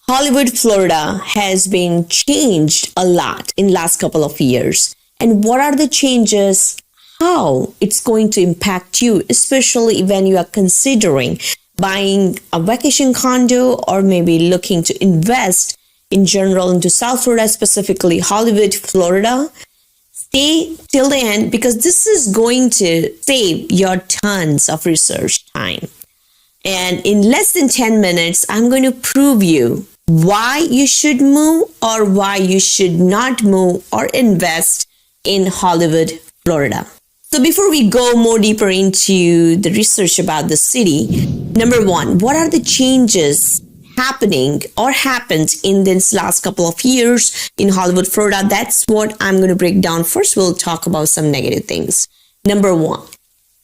Hollywood, Florida has been changed a lot in last couple of years. And what are the changes? How it's going to impact you, especially when you are considering buying a vacation condo or maybe looking to invest in general into South Florida, specifically Hollywood, Florida. Stay till the end because this is going to save your tons of research time. And in less than 10 minutes, I'm going to prove you why you should move or why you should not move or invest in Hollywood, Florida. So before we go more deeper into the research about the city, number one, what are the changes happening or happened in this last couple of years in Hollywood, Florida? That's what I'm going to break down. First, we'll talk about some negative things. Number one,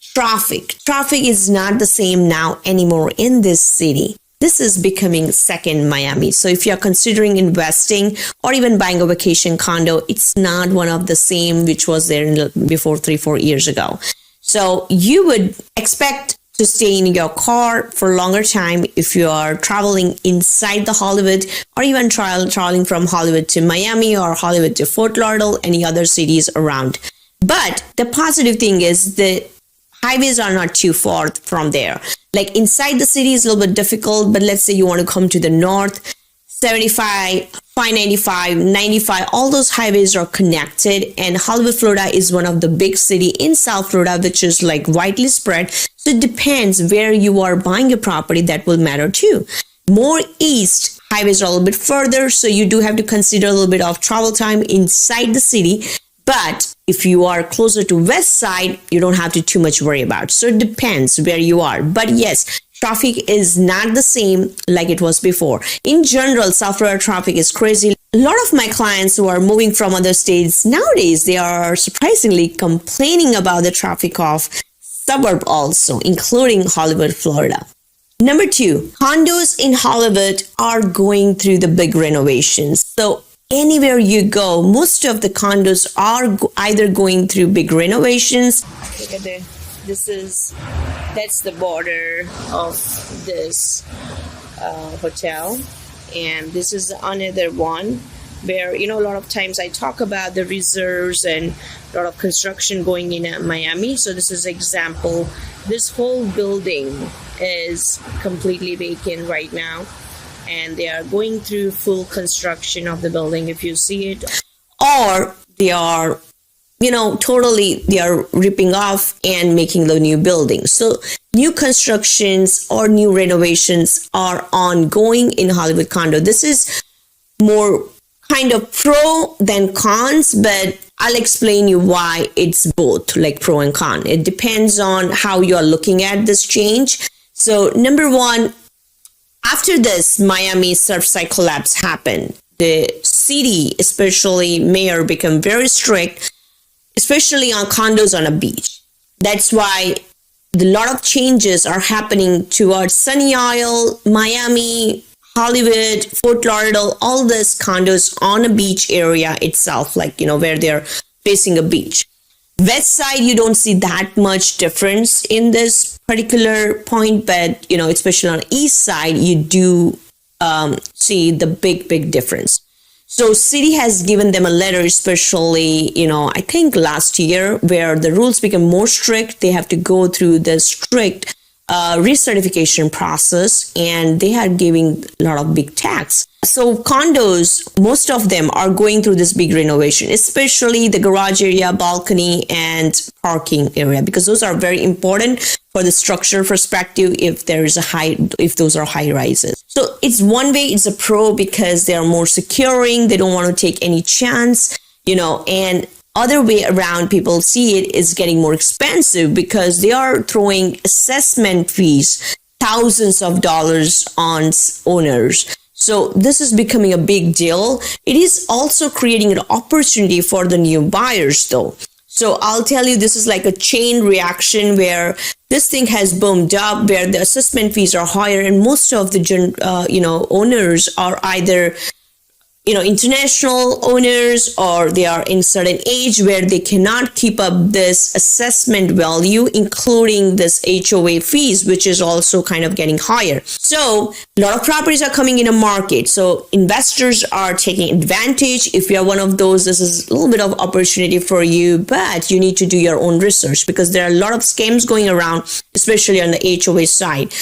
traffic. Traffic is not the same now anymore in this city. This is becoming second Miami. So if you're considering investing or even buying a vacation condo, it's not one of the same which was there before 3-4 years ago. So you would expect to stay in your car for a longer time if you are traveling inside the Hollywood or even traveling from Hollywood to Miami or Hollywood to Fort Lauderdale, any other cities around. But the positive thing is the highways are not too far from there. Like inside the city is a little bit difficult, but let's say you want to come to the north, 75, 595, 95, all those highways are connected, and Hollywood, Florida is one of the big city in South Florida, which is like widely spread. So it depends where you are buying a property, that will matter too. More east, highways are a little bit further, so you do have to consider a little bit of travel time inside the city. But if you are closer to west side, you don't have to too much worry about. So it depends where you are. But yes, traffic is not the same like it was before. In general, South Florida traffic is crazy. A lot of my clients who are moving from other states nowadays, they are surprisingly complaining about the traffic of suburb also, including Hollywood, Florida. Number two, condos in Hollywood are going through the big renovations. So anywhere you go, most of the condos are either going through big renovations. Look at that's the border of this hotel. And this is another one where, a lot of times I talk about the reserves and a lot of construction going in at Miami. So this is example. This whole building is completely vacant right now. And they are going through full construction of the building, if you see it. Or they are, totally they are ripping off and making the new building. So new constructions or new renovations are ongoing in Hollywood condo. This is more kind of pro than cons, but I'll explain you why it's both, like pro and con. It depends on how you are looking at this change. So number one, after this Miami Surfside collapse happened, the city, especially mayor, became very strict, especially on condos on a beach. That's why a lot of changes are happening towards Sunny Isle, Miami, Hollywood, Fort Lauderdale, all these condos on a beach area itself, like, where they're facing a beach. West side, you don't see that much difference in this particular point, but, especially on the east side, you do see the big difference. So city has given them a letter, especially, I think last year, where the rules become more strict. They have to go through the strict recertification process, and they are giving a lot of big tax. So condos, most of them are going through this big renovation, especially the garage area, balcony, and parking area, because those are very important for the structure perspective if those are high rises. So it's one way, it's a pro because they are more securing. They don't want to take any chance, and other way around, people see it is getting more expensive because they are throwing assessment fees, thousands of dollars on owners. So this is becoming a big deal. It is also creating an opportunity for the new buyers though. So I'll tell you, this is like a chain reaction where this thing has boomed up, where the assessment fees are higher, and most of the owners are either international owners, or they are in certain age where they cannot keep up this assessment value, including this HOA fees, which is also kind of getting higher. So a lot of properties are coming in a market. So investors are taking advantage. If you are one of those, this is a little bit of opportunity for you, but you need to do your own research because there are a lot of scams going around, especially on the HOA side.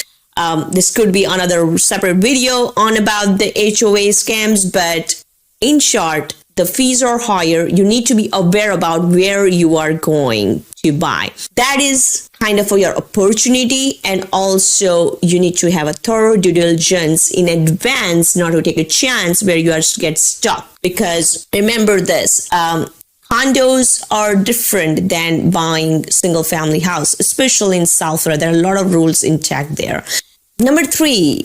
This could be another separate video on about the HOA scams, but in short, the fees are higher. You need to be aware about where you are going to buy. That is kind of for your opportunity, and also you need to have a thorough due diligence in advance, not to take a chance where you are to get stuck. Because remember this, condos are different than buying single family house, especially in South Florida. There are a lot of rules intact there. Number 3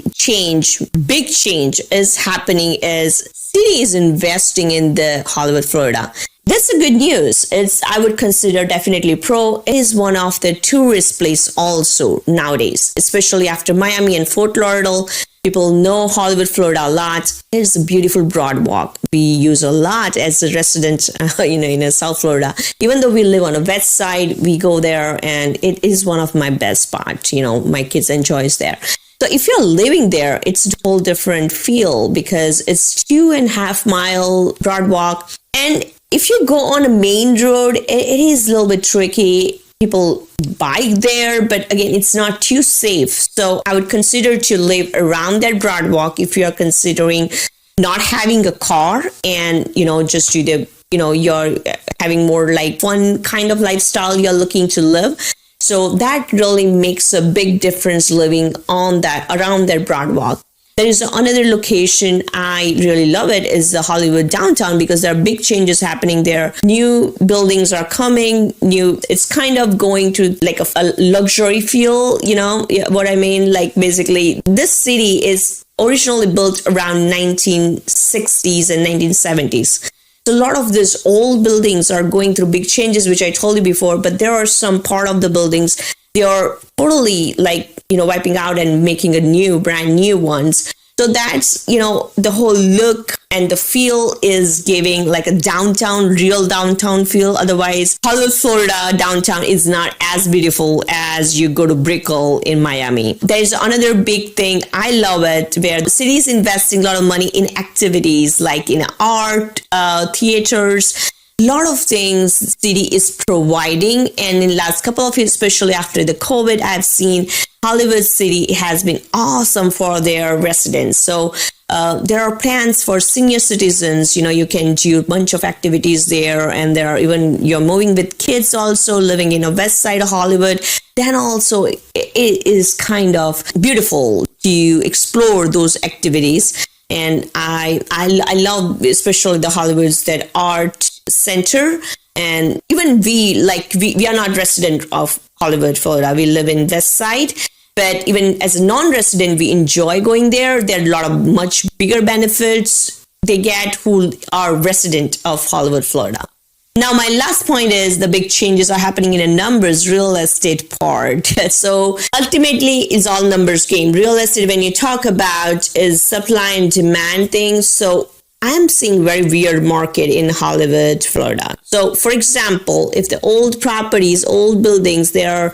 big change is happening is city is investing in the Hollywood, Florida. That's a good news. I would consider definitely pro. It is one of the tourist place also nowadays, especially after Miami and Fort Lauderdale. People know Hollywood, Florida a lot. It's a beautiful boardwalk. We use a lot as a resident, in South Florida. Even though we live on the west side, we go there, and it is one of my best spots. My kids enjoys there. So if you're living there, it's a whole different feel because it's 2.5 mile boardwalk. And if you go on a main road, it is a little bit tricky. People bike there, but again, it's not too safe. So I would consider to live around that boardwalk if you are considering not having a car and, just do the, you're having more like one kind of lifestyle you're looking to live. So that really makes a big difference living around that boardwalk. There is another location, I really love it, is the Hollywood downtown because there are big changes happening there. New buildings are coming, it's kind of going to like a luxury feel, what I mean? Like basically this city is originally built around 1960s and 1970s. So a lot of these old buildings are going through big changes, which I told you before, but there are some part of the buildings, they are totally wiping out and making brand new ones. So that's, the whole look and the feel is giving like a real downtown feel. Otherwise, Hollywood, Florida downtown is not as beautiful as you go to Brickell in Miami. There's another big thing. I love it where the city is investing a lot of money in activities like in art, theaters. A lot of things the city is providing, and in the last couple of years, especially after the COVID, I've seen Hollywood City has been awesome for their residents. So there are plans for senior citizens. You can do a bunch of activities there, and there are you're moving with kids also living in the west side of Hollywood. Then also it is kind of beautiful to explore those activities. And I love especially the Hollywood's that art center. And even we are not resident of Hollywood, Florida. We live in West Side. But even as a non-resident, we enjoy going there. There are a lot of much bigger benefits they get who are resident of Hollywood, Florida. Now, my last point is the big changes are happening in a numbers real estate part. So ultimately, it's all numbers game. Real estate, when you talk about, is supply and demand things. So I'm seeing very weird market in Hollywood, Florida. So for example, if the old properties, old buildings, there are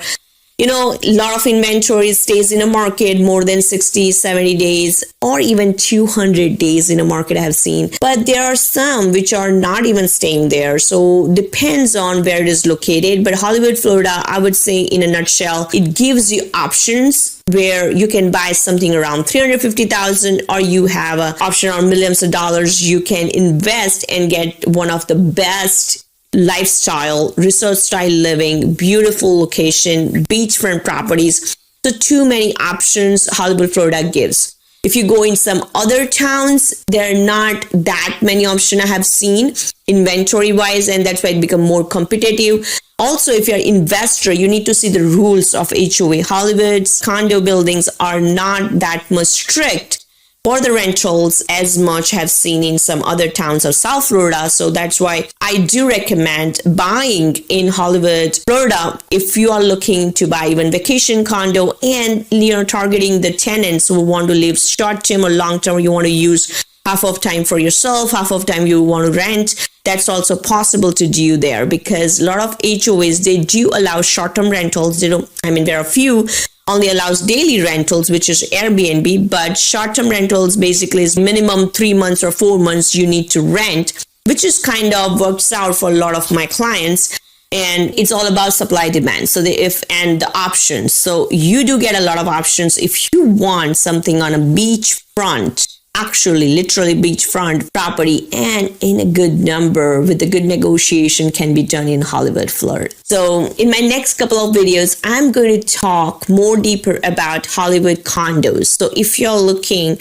a lot of inventory stays in a market more than 60, 70 days, or even 200 days in a market I have seen. But there are some which are not even staying there. So depends on where it is located. But Hollywood, Florida, I would say in a nutshell, it gives you options where you can buy something around $350,000, or you have an option on millions of dollars. You can invest and get one of the best lifestyle, resort style living, beautiful location, beachfront properties. So too many options Hollywood, Florida gives. If you go in some other towns, there are not that many options I have seen inventory wise, and that's why it become more competitive. Also, if you're an investor, you need to see the rules of HOA. Hollywood's condo buildings are not that much strict for the rentals as much have seen in some other towns of South Florida. So that's why I do recommend buying in Hollywood, Florida, if you are looking to buy even vacation condo and targeting the tenants who want to live short term or long term. You want to use half of time for yourself, half of time you want to rent, that's also possible to do there, because a lot of HOAs, they do allow short-term rentals. They don't, I mean, there are a few only allows daily rentals, which is Airbnb, but short-term rentals basically is minimum 3 months or 4 months you need to rent, which is kind of works out for a lot of my clients. And it's all about supply demand. So and the options. So you do get a lot of options. If you want something on a beachfront, actually literally beachfront property, and in a good number with a good negotiation, can be done in Hollywood, Florida. So in my next couple of videos, I'm going to talk more deeper about Hollywood condos. So if you're looking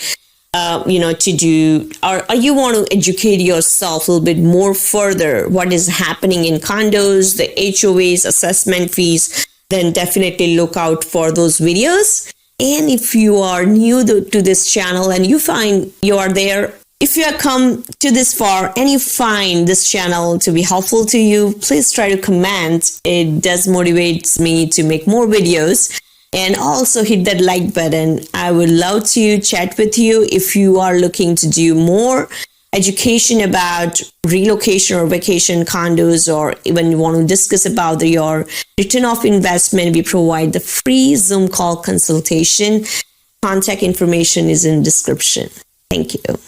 to do, or you want to educate yourself a little bit more further what is happening in condos, the HOAs, assessment fees, then definitely look out for those videos. And if you are new to this channel and you find you are there, if you have come to this far and you find this channel to be helpful to you, please try to comment. It does motivate me to make more videos. And also hit that like button. I would love to chat with you if you are looking to do more education about relocation or vacation condos, or even you want to discuss about your return of investment. We provide the free Zoom call consultation. Contact information is in description. Thank you.